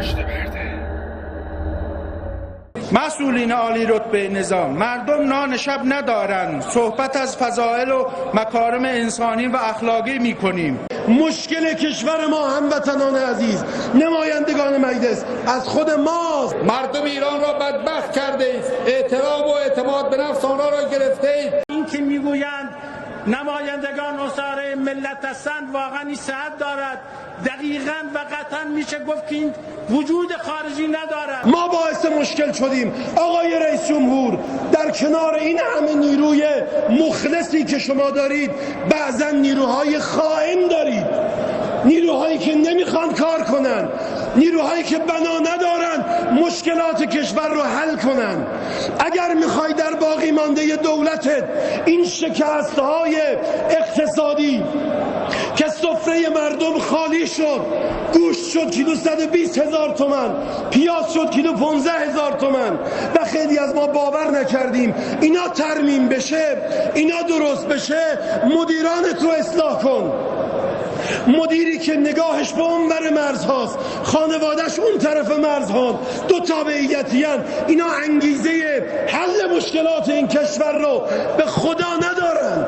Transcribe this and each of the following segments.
پشت پرده. مسئولین عالی رتبه نظام، مردم نان شب ندارند. صحبت از فضائل و مکارم انسانی و اخلاقی می‌کنیم. مشکل کشور ما هموطنان عزیز، نمایندگان مجلس، از خود ماست. مردم ایران را بدبخت کرده اید، اعتراف و اعتماد به نفس آنها را گرفته اید. این که میگویند نمایندگان اساره ملت هستند واقعا این صحت دارد. دقیقاً و قطعاً میشه گفت که این وجود خارجی ندارد. ما باعث مشکل شدیم. آقای رئیس جمهور، در کنار این همه نیروی مخلصی که شما دارید، بعضا نیروهای خائن دارید، نیروهایی که نمیخوان کار کنن، نیروهایی که بنا ندارن مشکلات کشور رو حل کنن. اگر میخوای در باقی مانده دولتت این شکست‌های اقتصادی که سفره مردم خالی شد، گوشت شد کیلو 120,000 تومان، پیاز شد کیلو 15,000 تومان و خیلی از ما باور نکردیم اینا ترمیم بشه، اینا درست بشه. مدیرانت رو اصلاح کن. مدیری که نگاهش به اون بر مرزهاست، خانوادهش اون طرف مرزها، دو تابعیتی هن، اینا انگیزه حل مشکلات این کشور رو به خدا ندارن.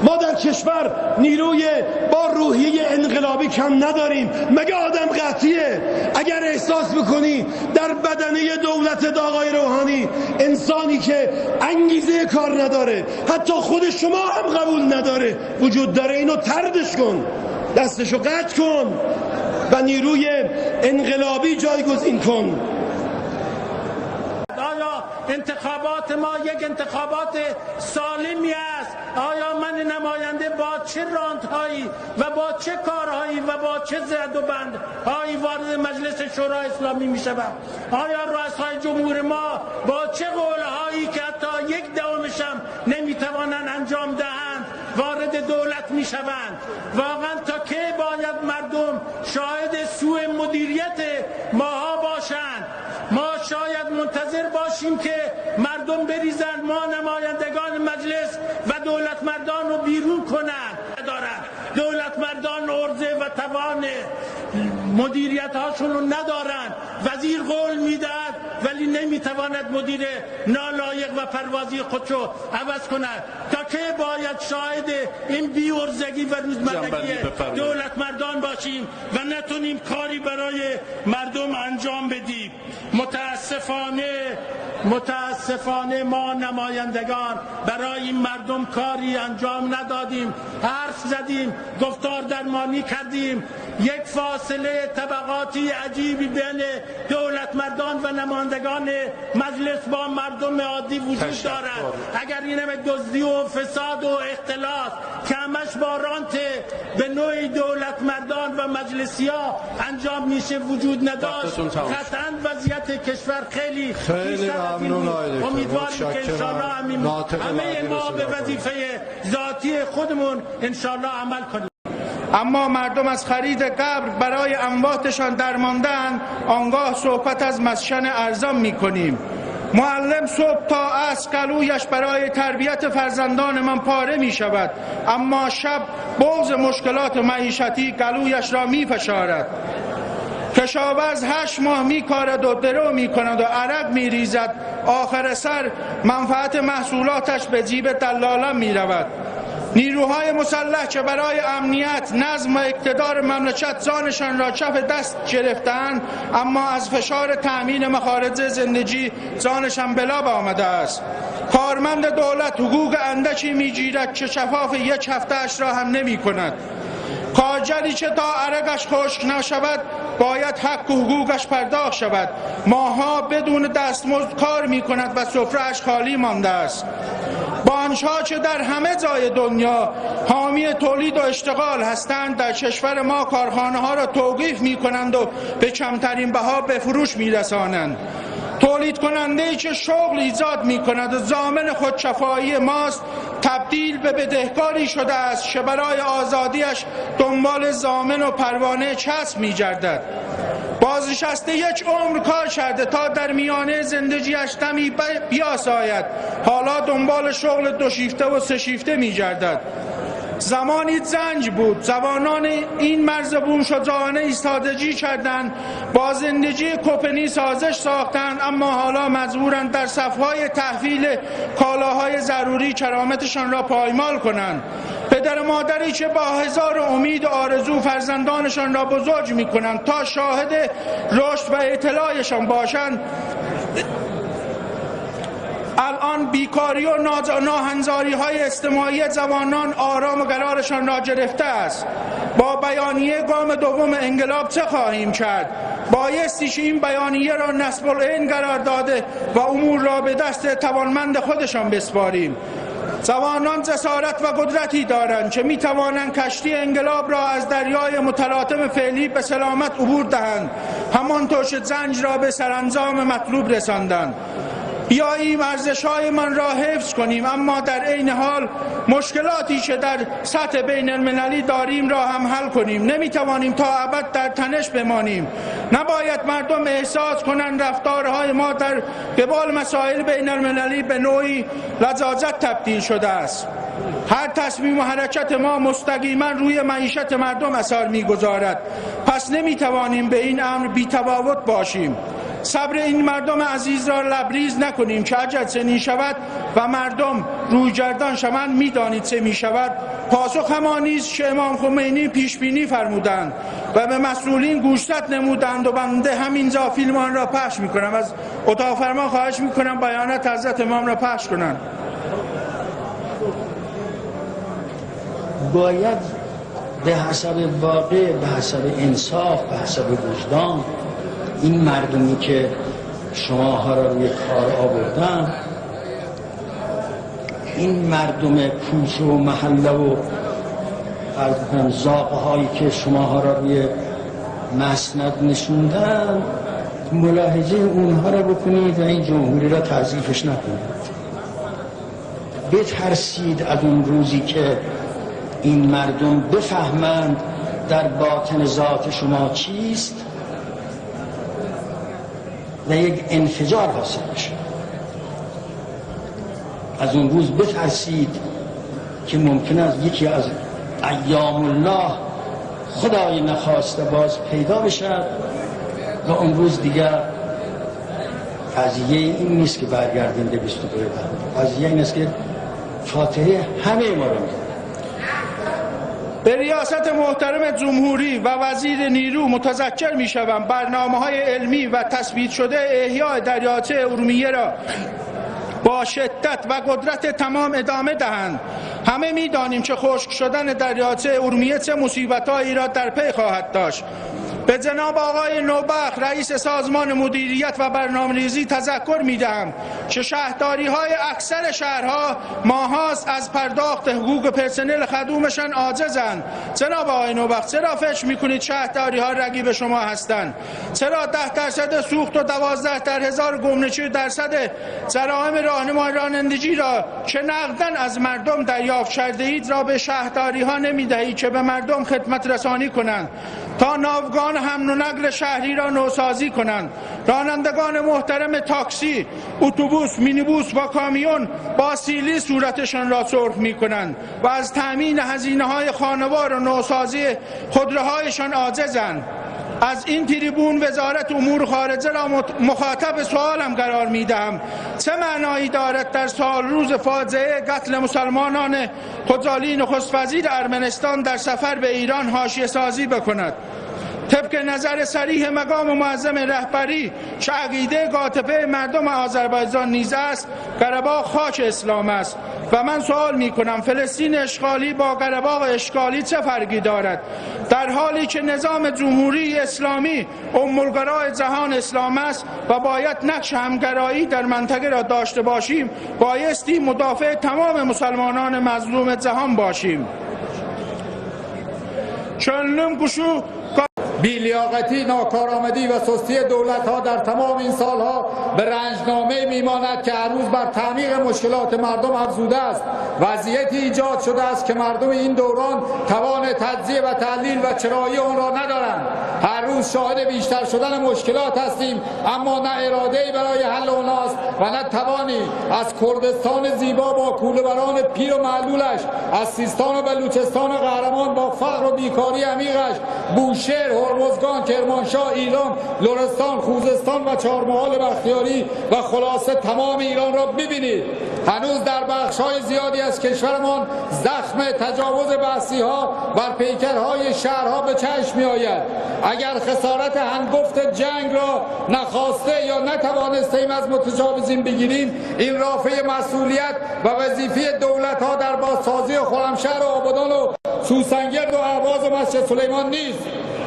ما در کشور نیروی با روحیه انقلابی کم نداریم. مگه آدم قطعیه؟ اگر احساس بکنی در بدنه دولت آقای روحانی انسانی که انگیزه کار نداره، حتی خود شما هم قبول نداره، وجود داره، اینو طردش کن، دستشو قطع کن و نیروی انقلابی جایگزین کن. آیا انتخابات ما یک انتخابات سالمی است؟ آیا من نماینده با چه راندهایی و با چه کارهایی و با چه زد و بندهایی وارد مجلس شورای اسلامی می شود؟ آیا رؤسای جمهور ما با چه قولهایی که حتی یک دهمش هم نمی توانند انجام دهند وارد دولت می شوند؟ واقعا تا کی باید مردم شاهد سوء مدیریت ماها باشند؟ ما شاید منتظر باشیم که مردم بریزند ما نمایندگان مجلس و دولت مردان رو بیرون کنند. دولت مردان عرضه و توان مدیریت هاشون رو ندارند. وزیر قول میدهد ولی نمیتواند مدیر نالایق و پروازی خودشو عوض کند. تا که باید شاهد این بی‌عرضگی و روزمرگی دولت مردان باشیم و نتونیم کاری برای مردم انجام بدیم. متاسفانه ما نمایندگان برای این مردم کاری انجام ندادیم. حرف زدیم، گفتار درمانی کردیم. یک فاصله طبقاتی عجیبی بین دولت مردان و نمایندگان مجلس با مردم عادی وجود دارد. اگر این همه دزدی و فساد و اختلاس که همش با رانت به نوعی دولت مردان و مجلسی ها انجام میشه وجود نداشت، قطعا وضعیت کشور خیلی ممنون. امیدواریم که انشاءالله همه ما به وظیفه ذاتی خودمون انشاءالله عمل کنیم. اما مردم از خرید قبر برای امواتشان درمانده‌اند، آنگاه صحبت از مسکن ارزان می‌کنیم. معلم صبح تا عصر قلویش برای تربیت فرزندان من پاره می شود، اما شب بغض مشکلات معیشتی قلویش را می فشارد. کشاورز 8 ماه می کارد و درو می کند و عرق می ریزد، آخر سر منفعت محصولاتش به جیب دلالان می رود. نیروهای مسلح که برای امنیت، نظم و اقتدار مملکت جانشان را کف دست گرفتند، اما از فشار تأمین مخارج زندگی جانشان به لب آمده است. کارمند دولت حقوق اندکی میگیرد که شفاف یک هفته‌اش را هم نمی کند. کارگری که تا عرقش خشک نشود باید حق و حقوقش پرداخت شود. ماها بدون دستمزد کار می کند و سفره‌اش خالی مانده است. بانک‌ها که در همه جای دنیا حامی تولید و اشتغال هستند، در کشور ما کارخانه‌ها را توقیف می کنند و به کمترین بها به فروش می رسانند. تولید کننده‌ای که شغل ایجاد می کند و ضامن خودکفایی ماست، تبدیل به بدهکاری شده است که برای آزادیش دنبال ضامن و پروانه کسب می گردد. بازنشسته یک عمر کار کرده تا در میانه زندگیش دمی بیاساید، حالا دنبال شغل 2 شیفته و 3 شیفته می گردد. زمانی زنج بود. جوانان این مرزبون شجاعانه ایستادگی کردند، با زندگی کپنی سازش ساختند، اما حالا مجبورند در صفهای تحویل کالاهای ضروری کرامتشان را پایمال کنند. پدر و مادری که با هزار امید و آرزو فرزندانشان را بزرگ می کنند تا شاهد رشد و اطلاعشان باشند، الان بیکاری و ناهنجاری های اجتماعی جوانان آرام و قرارشان را گرفته است. با بیانیه گام دوم انقلاب چه خواهیم کرد؟ بایستی که این بیانیه را نصب العین قرار داده و امور را به دست توانمند خودشان بسپاریم. جوانان جسارت و قدرتی دارند که می توانند کشتی انقلاب را از دریای متلاطم فعلی به سلامت عبور دهند، همانطور که زنج را به سرانجام مطلوب رساندند. بیاییم ارزش‌هایمان را حفظ کنیم، اما در عین حال مشکلاتی که در سطح بین المللی داریم را هم حل کنیم. نمیتوانیم تا ابد در تنش بمانیم. نباید مردم احساس کنند رفتارهای ما در قبال مسائل بین المللی به نوعی لجاجت تبدیل شده است. هر تصمیم و حرکت ما مستقیما روی معیشت مردم اثر می‌گذارد. پس نمیتوانیم به این امر بی‌تفاوت باشیم. صبر این مردم عزیز را لبریز نکنیم که اگر چنین شود و مردم رویگردان شوند، می‌دانید چه می‌شود. پاسخ همانی است که امام خمینی پیش بینی فرمودند و به مسئولین گوشزد نمودند و بنده همینجا فیلم آن را پخش می‌کنم. از اتاق فرمان خواهش می‌کنم بیانات حضرت امام را پخش کنند. باید به حسب واقع، به حسب انصاف، به حسب وجدان این مردمی که شماها را روی کار آوردن، این مردم کوچه و محله و زاغه هایی که شماها را روی مسند نشوندن، ملاحظه اونها را بکنید و این جمهوری را تضعیفش نکنید. بترسید از اون روزی که این مردم بفهمند در باطن ذات شما چیست و یک انفجار حاصل بشه. از اون روز بترسید که ممکن است یکی از ایام الله خدای نخواسته باز پیدا بشد و اون روز دیگر قضیه این نیست که برگردیم به 22 بهمن. قضیه این است که فاتحه همه ما رو می‌خونه. به ریاست محترم جمهوری و وزیر نیرو متذکر می‌شوم برنامه‌های علمی و تثبیت شده احیای دریاچه ارومیه را با شدت و قدرت تمام ادامه دهند. همه می‌دانیم که خشک شدن دریاچه ارومیه چه مصیبت‌هایی را در پی خواهد داشت. به جناب آقای نوبخت رئیس سازمان مدیریت و برنامه‌ریزی تذکر می‌دهم که شهرداری‌های اکثر شهرها ماهاست از پرداخت حقوق پرسنل خدومشان عاجزند. جناب آقای نوبخت چرا فکر می‌کنید شهرداری‌ها رقیب شما هستند؟ چرا 10% سوخت و 12 در هزار گمنشی درصد جرائم رانندگی را که نقداً از مردم دریافت کرده اید را به شهرداری‌ها نمی‌دهید که به مردم خدمت رسانی کنند تا ناوگان حمل و نقل شهری را نوسازی کنند؟ رانندگان محترم تاکسی، اتوبوس، مینیبوس و کامیون با سیلی صورتشان را سرخ می کنند و از تأمین هزینه‌های خانوار و نوسازی خودروهایشان عاجزند. از این تریبون وزارت امور خارجه را مخاطب سوالم قرار می دهم. چه معنایی دارد در سال روز فاجعه قتل مسلمانان خجالی نخست وزیر ارمنستان در سفر به ایران حاشیه سازی بکند؟ طبق نظر صریح مقام معظم رهبری که عقیده قاطبه مردم آذربایجان نیز است، قره‌باغ خاک اسلام است و من سوال می کنم فلسطین اشغالی با قره‌باغ اشغالی چه فرقی دارد؟ در حالی که نظام جمهوری اسلامی ام‌القرای جهان اسلام است و باید نقش همگرایی در منطقه را داشته باشیم، بایستی مدافع تمام مسلمانان مظلوم جهان باشیم. چنلم گشو بی‌لیاقتی، ناکارآمدی و سستی دولت‌ها در تمام این سالها به رنجنامه می‌ماند که هر روز بر تعمیق مشکلات مردم افزوده است. وضعیتی ایجاد شده است که مردم این دوران توان تجزیه و تحلیل و چرایی آن را ندارند. هر روز روز شاهد بیشتر شدن مشکلات هستیم، اما نه اراده‌ای برای حل اوناست و نه توانی. از کردستان زیبا با کوله‌بران پیر و معلولش، از سیستان و بلوچستان قهرمان با فقر و بیکاری عمیقش، بوشهر، هرمزگان، کرمانشاه، ایلام، لرستان، خوزستان و چهارمحال بختیاری و خلاصه تمام ایران را ببینید. هنوز در بخش‌های زیادی از کشورمان زخم تجاوز بحثی‌ها بر پیکرهای شهرها به چشم می‌آید. اگر خسارت هنگفت جنگ را نخواسته یا نتوانستیم از متجاوزین بگیریم، این رافعه مسئولیت و وظیفه دولت‌ها در بازسازی خرمشهر و آبادان و سوسنگرد و اهواز و مسجد سلیمان نیست.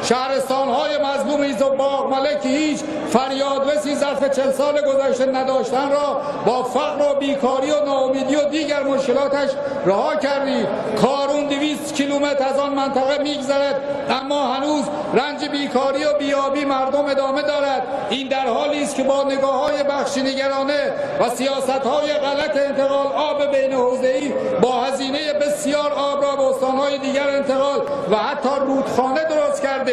شهرستان‌های مظلوم ایز و باغمله که هیچ فریادرسی ظرف 40 سال گذشته نداشتن را با فقر و بیکاری و ناامیدی و دیگر مشکلاتش رها کردید. کارون 200 کیلومتر از آن منطقه می‌گذرد، اما هنوز رنج بیکاری و بیابی مردم ادامه دارد. این در حالی است که با نگاه‌های بخشینگرانه و سیاست‌های غلط انتقال آب بین حوزه‌ای با هزینه بسیار آب را به استان‌های دیگر انتقال و حتی رودخانه درست کرده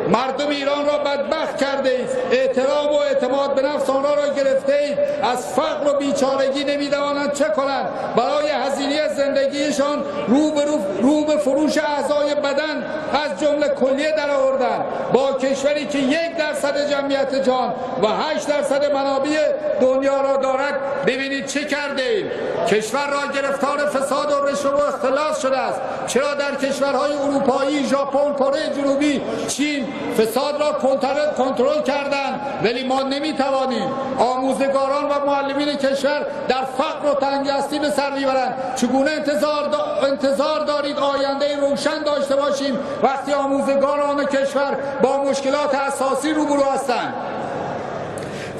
مردم ایران را بدبخت کرده اید. احترام و اعتماد به نفس آنها را گرفته اید. از فقر و بیچارگی نمی‌دانند چه کنند. برای هزینه زندگیشان رو به فروش اعضای بدن از جمله کلیه درآوردند. با کشوری که 1% جمعیت جهان و 8% منابع دنیا را دارد ببینید چه کرده اید. کشور را گرفتار فساد و رشوه و اختلاس شده است. چرا در کشورهای اروپایی، ژاپن، کره جنوبی، چین فساد را کنترل کردند ولی ما نمیتوانیم؟ آموزگاران و معلمین کشور در فقر و تنگدستی به سر میبرند. چگونه انتظار دارید آینده روشن داشته باشیم وقتی آموزگاران کشور با مشکلات اساسی روبرو هستند؟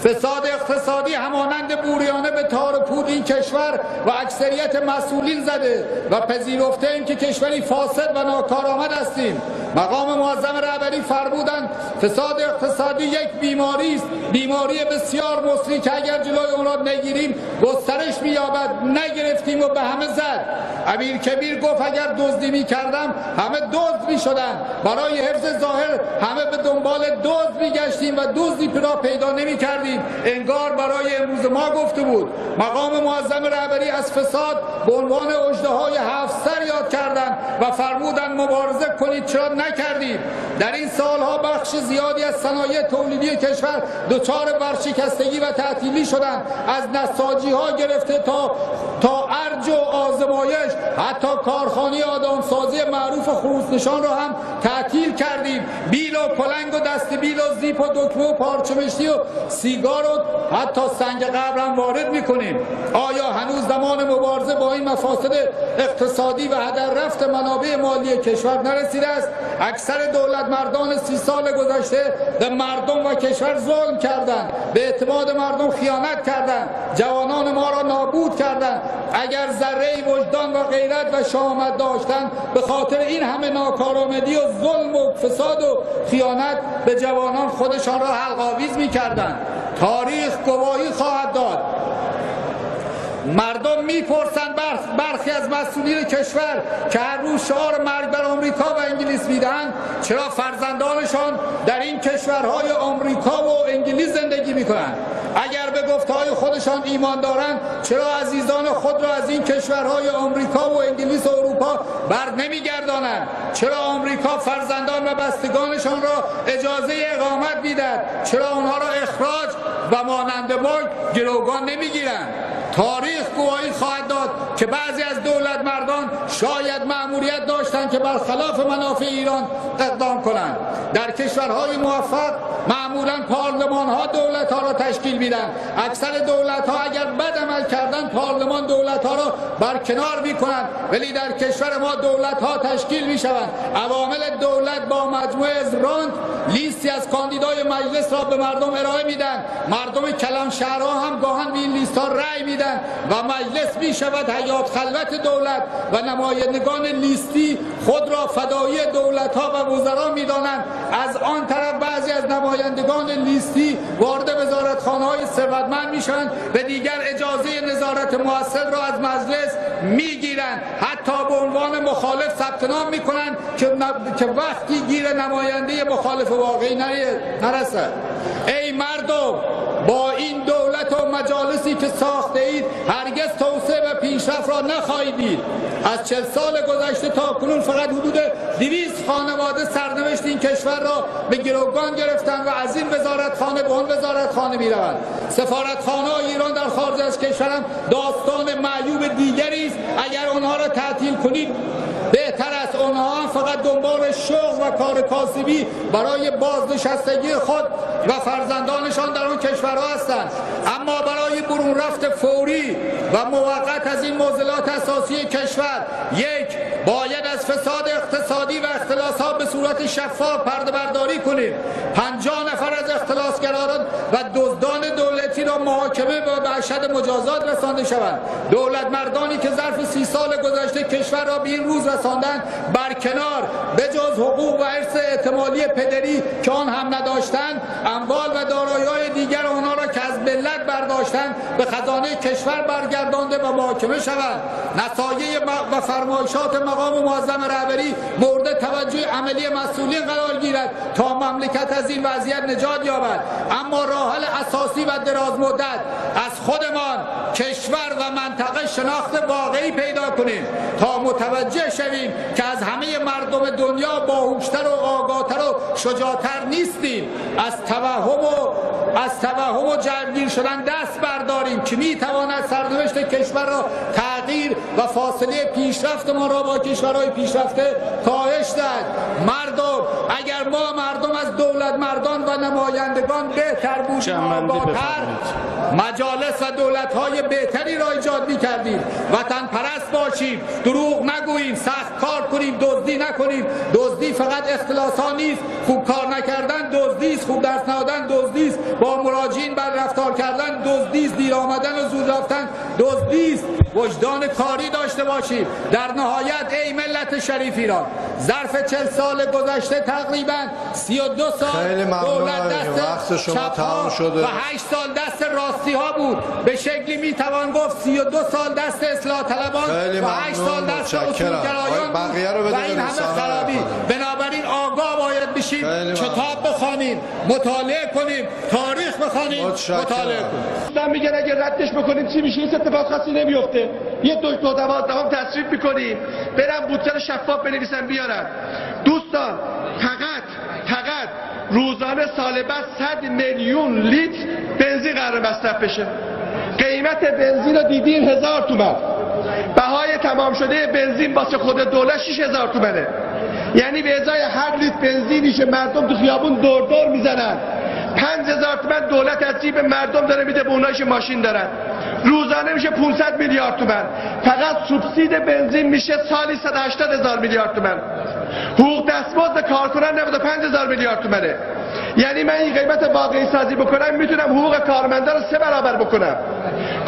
فساد اقتصادی همانند بوریانه به تار و پود این کشور و اکثریت مسئولین زده و پذیرفته ایم که کشوری فاسد و ناکارآمد هستیم. مقام معظم رهبری فرمودند فساد اقتصادی یک بیماری است، بیماری بسیار مصری که اگر جلوی آن را نگیریم گسترش می‌یابد. نگرفتیم و به همه زد. امیر کبیر گفت اگر دزدی می‌کردم همه دزد می‌شدند. برای حفظ ظاهر همه به دنبال دزد می‌گشتیم و دزدی را پیدا نمی‌کردیم. انگار برای امروز ما گفته بود. مقام معظم رهبری از فساد به عنوان اژدهای 7 سر یاد کردند و فرمودند مبارزه کنید. چرا نکردید؟ در این سالها بخش زیادی از صنایع تولیدی کشور دچار ورشکستگی و تعطیلی شدند. از نساجی‌ها گرفته تا ارج و آزمایش، حتی کارخانه آدمسازی معروف خروسنشان را هم تعطیل کردیم. بیل و پلنگ و دست بیل و زیپ و دکمه و پارچه‌مشتی و سیگار و حتی سنگ قبر هم وارد می‌کنیم. آیا هنوز زمان مبارزه با این مفاسد اقتصادی و هدر رفت منابع مالی کشور نرسیده است؟ اکثر دولت مردان 30 سال گذشته به مردم و کشور ظلم کردند، به اعتماد مردم خیانت کردند، جوانان ما را نابود کردند. اگر ذره وجدان و غیرت و شهامت داشتند به خاطر این همه ناکارآمدی و ظلم و فساد و خیانت به جوانان خودشان را حلق‌آویز می‌کردند. تاریخ گواهی خواهد داد. مردم میپرسند برخی از مسئولین کشور که هر روز شعار مرگ بر آمریکا و انگلیس میدهند چرا فرزندانشان در این کشورهای آمریکا و انگلیس زندگی میکنند؟ اگر به گفته‌های خودشان ایمان دارند چرا عزیزان خود را از این کشورهای آمریکا و انگلیس و اروپا بر نمیگردانند؟ چرا آمریکا فرزندان و بستگانشان را اجازه اقامت میدهد؟ چرا آنها را اخراج و مانند ما گروگان نمیگیرند؟ تاریخ گواهی خواهد داد که بعضی از دولت مردان شاید مأموریت داشتند که برخلاف منافع ایران اقدام کنند. در کشورهای موفق معمولا پارلمان‌ها دولت‌ها را تشکیل میدن. اکثر دولت‌ها اگر بد عمل کردن پارلمان دولت‌ها را برکنار میکنند، ولی در کشور ما دولت‌ها تشکیل میشوند. عوامل دولت با مجموعه از راند لیستی از کاندیدای مجلس را به مردم ارائه میدن. مردم کلانشهرها هم گاهن به این لیست‌ها رأی میدن و مجلس میشود حیات خلوت دولت و نمایندگان لیستی خود را فدایی دولت‌ها و وزرا میدانند. از آن طرف بعضی از نمایندگان لیستی وارد وزارتخانه‌های ثروتمند میشوند، به دیگر اجازه نظارت مؤثر را از مجلس میگیرن، حتی به عنوان مخالف ثبت نام میکنن که وقتی گیر نماینده مخالف واقعی نرسد. ای مردم، با این دولت و مجالسی که ساخته اید هرگز توسعه و پیشرفت را نخواهید دید. از 40 سال گذشته تا کنون فقط حدود 200 خانواده سرنوشت این کشور را به گروگان گرفتند و از این وزارتخانه به اون وزارتخانه میروند. سفارتخانه‌های ایران در خارج از کشورم داستان معیوب دیگری است. اگر آنها را تعطیل کنید بهتر است. آنها هم فقط دنبال شغل و کار کاسبی برای بازنشستگی خود و فرزندانشان در آن کشورها هستند. اما برای برون رفت فوری و موقت از این معضلات اساسی کشور، یک، باید از فساد اقتصادی و اختلاسات به صورت شفاف پرده برداری کنیم. 50 نفر از اختلاسگران و دزدان دولتی را محاکمه و به اشد مجازات رسانده شوند. دولت مردانی که ظرف 30 سال گذشته کشور را به این روز رساندند برکنار به جز حقوق و ارث احتمالی پدری که آن هم نداشتند، اموال و دارایی‌های دیگر آنها را که از ملت برداشتند به خزانه کشور برگردانده و محاکمه شوند. نصایح و فرمایشات مقام معظم رهبری مورد توجه عملی مسئولین قرار گیرد تا مملکت از این وضعیت نجات یابد. اما راه حل اساسی و دراز مدت از خودمان، کشور و منطقه شناخت واقعی پیدا کنیم تا متوجه شویم که از همه مردم دنیا باهوشتر و آگاهتر و شجاعتر نیستیم. از توهم و جلبگیر شدن دست برداریم که میتواند سرنوشت کشور را تغییر و فاصله پیشرفت ما را با کشورهای پیشرفته کاهش داد. مردم، اگر ما مردم از دولت مردان و نمایندگان بهتر بودیم، آگاهتر، مجالس و دولت‌های بهتری را ایجاد می‌کردیم. وطن پرست باشیم، دروغ نگوییم، سخت کار کنیم، دزدی نکنیم. دزدی فقط اختلاس‌ها نیست. خوب کار نکردن دزدی است، خوب درس ندادن دزدی است، با مراجعین بد رفتار کردن دزدی است، دیر آمدن و زود رفتن دزدی است. وجدان کاری داشته باشیم. در نهایت ای ملت شریف ایران، ظرف 40 سال گذشته تقریبا 32 سال دولت دست چپ‌ها و 8 سال دست راستی ها بود. به شکلی میتوان گفت 32 سال دست اصلاح طلبان و 8 سال دست اصولگرایان و این همه خرابی. بنابراین آگاه باید بشیم، کتاب بخوانیم، مطالعه کنیم، تاریخ بخوانیم، مطالعه کنیم. میگن اگه ردش بکنیم چی میشه؟ این اتفاق خاصی نمیفته. یه دکتر 12 تصریف میکنیم، برن بودجه شفاف بنویسن بیارن. دوستان، فقط روزانه سال بعد 100 میلیون لیتر بنزین قرار مصرف بشه. قیمت بنزین رو دیدین 1000 تومان. بهای تمام شده بنزین واسه خود دولت 6000 تومانه. یعنی به ازای هر لیتر بنزینی که مردم تو خیابون دور میزنن 5000 تومان دولت از جیب مردم داره میده به اونایی که ماشین دارن. روزانه میشه 500 میلیارد تومان. فقط سوبسید بنزین میشه سالی 180,000 میلیارد تومان. حقوق دستمزد کارکنان 95000 میلیارد تومانه. یعنی من این قیمت واقعی سازی بکنم میتونم حقوق کارمندا رو 3 برابر بکنم.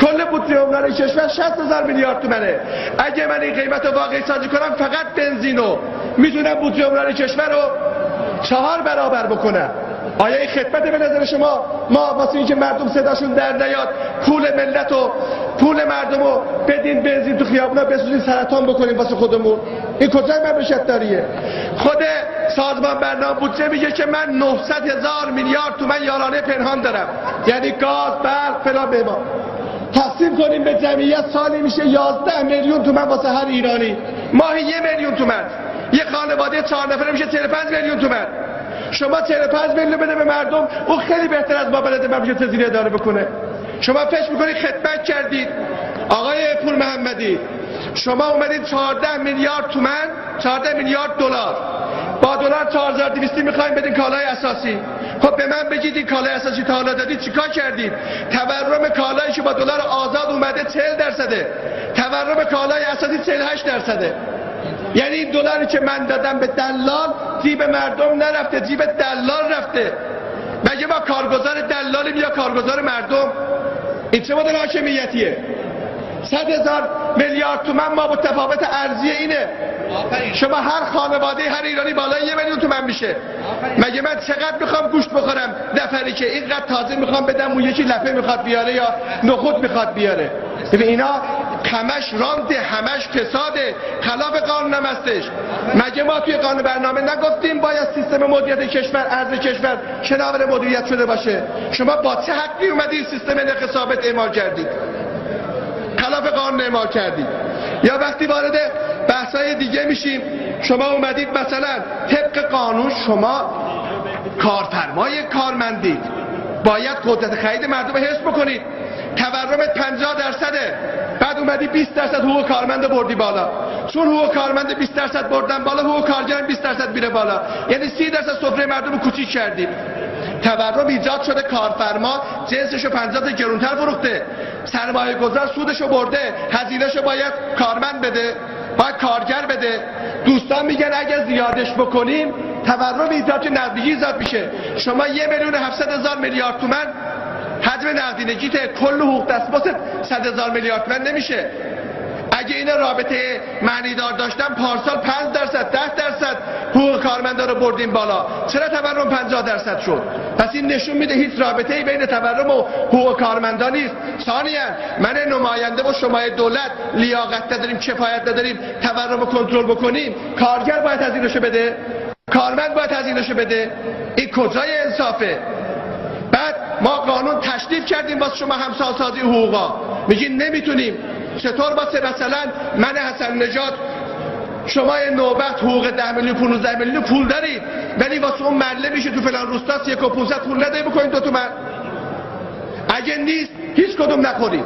کل بودجه عمران کشور 60000 میلیارد تومانه. اگه من این قیمت واقعی سازی کنم فقط بنزینو میتونم بودجه عمران کشور رو 4 برابر بکنم. آیا این خدمت به نظر شما؟ ما واسه اینکه مردم صداشون در نیاد پول ملت و پول مردم رو بدین بنزین تو خیابونا بسوزین سرطان بکنیم واسه خودمون؟ این کجای مملکت داریه؟ خود سازمان برنامه بودجه میگه که من 900,000 میلیارد تومان یارانه پنهان دارم، یعنی گاز، برق، فلان به ما. تقسیم کنیم به جمعیت سالی میشه 11 میلیون تومان واسه هر ایرانی. ماهی 1 میلیون تومان. یه خانواده 4 نفره میشه 45 میلیون تومان. شما 45 میلیون بده به مردم، او خیلی بهتر از ما بلده مملکت زیر اداره بکنه. شما فکر میکنید خدمت کردید؟ آقای پور محمدی، شما اومدید 14 میلیارد تومان، 14 میلیارد دلار، با دلار 4200 میخوایم بدین کالای اساسی. خب به من بگید این کالای اساسی تا حالا دادید چیکار کردید؟ تورم کالایی که با دلار آزاد اومده 40%، تورم کالای اساسی 48%. یعنی این دلاری که من دادم به دلال جیب مردم نرفته، جیب دلال رفته. مگه ما کارگزار دلالیم یا کارگزار مردم؟ این چه مدل حاکمیتیه؟ 100,000 میلیارد تومان ما با تفاوت ارزی اینه. شما هر خانواده هر ایرانی بالای 1 میلیون تومان میشه. مگه من چقدر میخوام گوشت بخورم نفری که اینقدر تازه میخوام بدم اون یکی لپه میخواد بیاره یا نخود میخواد بیاره؟ ببین اینا همش رانت، همش فساده، خلاف قانون هم هستش. مگه ما توی قانون برنامه نگفتیم باید سیستم مدیریت کشور، ارز کشور شناور مدیریت شده باشه؟ شما با چه حقی اومدید سیستم نرخ ثابت اعمال کردید؟ خلاف قانون اعمال کردید. یا وقتی وارد بحث‌های دیگه میشیم، شما اومدید مثلا طبق قانون شما کارفرمای کارمندید، باید قدرت خرید مردم حفظ بکنید. تورمت 50%، بعد اومدی 20% حقوق کارمند بردی بالا. چون حقوق کارمند 20% بردن بالا، حقوق کارگر 20% میره بالا، یعنی 30% سفره مردم رو کوچیک کردیم. تورم ایجاد شده، کارفرما جنسشو 50 گرونتر فروخته، سرمایه گذار سودشو برده، هزینهشو باید کارمند بده، باید کارگر بده. دوستان میگن اگر زیادش بکنیم تورم ایجاد نقدینگی ایجاد میشه. شما 1,700,000 میلیارد تومان حجم نقدینگیت، کل حقوق دستمزد 100,000 میلیارد تومان نمیشه. اگه این رابطه معنیدار داشتن پارسال 5%، 10% حقوق کارمندا رو بردیم بالا، چرا تورم 50% شد؟ پس این نشون میده هیچ رابطه‌ای بین تورم و حقوق کارمندا نیست. ثانیاً من نماینده و شما دولت لیاقت نداریم، کفایت نداریم تورم رو کنترل بکنیم. کارگر باید هزینه‌شو بده، کارمند باید هزینه‌شو بده. این کجای انصافه؟ بعد ما قانون تشریف کردیم واسه شما همسال‌سازی حقوقا، میگین نمیتونیم. چطور واسه مثلا من حسن نژاد شما نوبت حقوق 10 میلیون 15 میلیون پول دارید، ولی واسه اون محله میشه تو فلان روستا 1,500 پول ندهی بکنید 2 تومن. اگه نیست هیچ کدوم نخورید،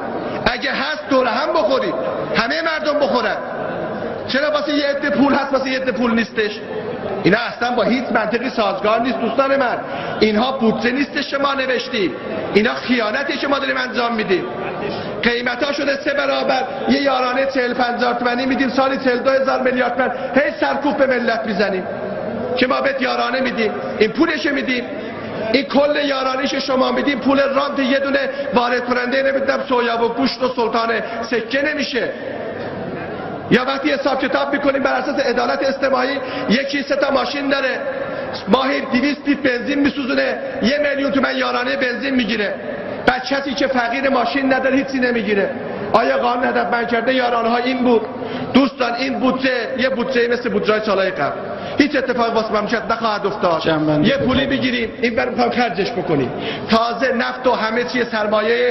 اگه هست دور هم بخورید، همه مردم بخورن. چرا واسه یه عده پول هست واسه یه عده پول نیستش؟ اینا اصلا با هیچ منطقی سازگار نیست دوستان من. اینها بودجه نیستش که ما نوشتیم، اینا خیانتی که ما داریم انجام میدیم. قیمتا شده 3 برابر، یه یارانه 40-50 تومانی میدیم، سالی 42,000 میلیارد تومان هی سرکوب به ملت میزنیم که ما بهت یارانه میدیم. این پولش میدیم، این کل یارانیش شما میدیم پول رانت یه دونه وارد کننده نمیدونم سویا و گوشت و سلطان سکه نمیشه. یا وقتی حساب کتاب میکنیم بر اساس عدالت اجتماعی، یکی 3 تا ماشین داره، ماهی 200 لیتر بنزین میسوزونه، 1,000,000 تومان یارانه بنزین میگیره. بعد کسی که فقیر ماشین نداره هیچی نمیگیره. آیا قانون هدفمند کرده یارانه ها این بود؟ دوستان این بودجه یه بودجه مثل بودجه سالهای قبل، هیچ اتفاقی واسه مملکت نخواهد افتاد. یه پولی بگیریم این برای خرجش بکنیم، تازه نفت و همه چیز سرمایه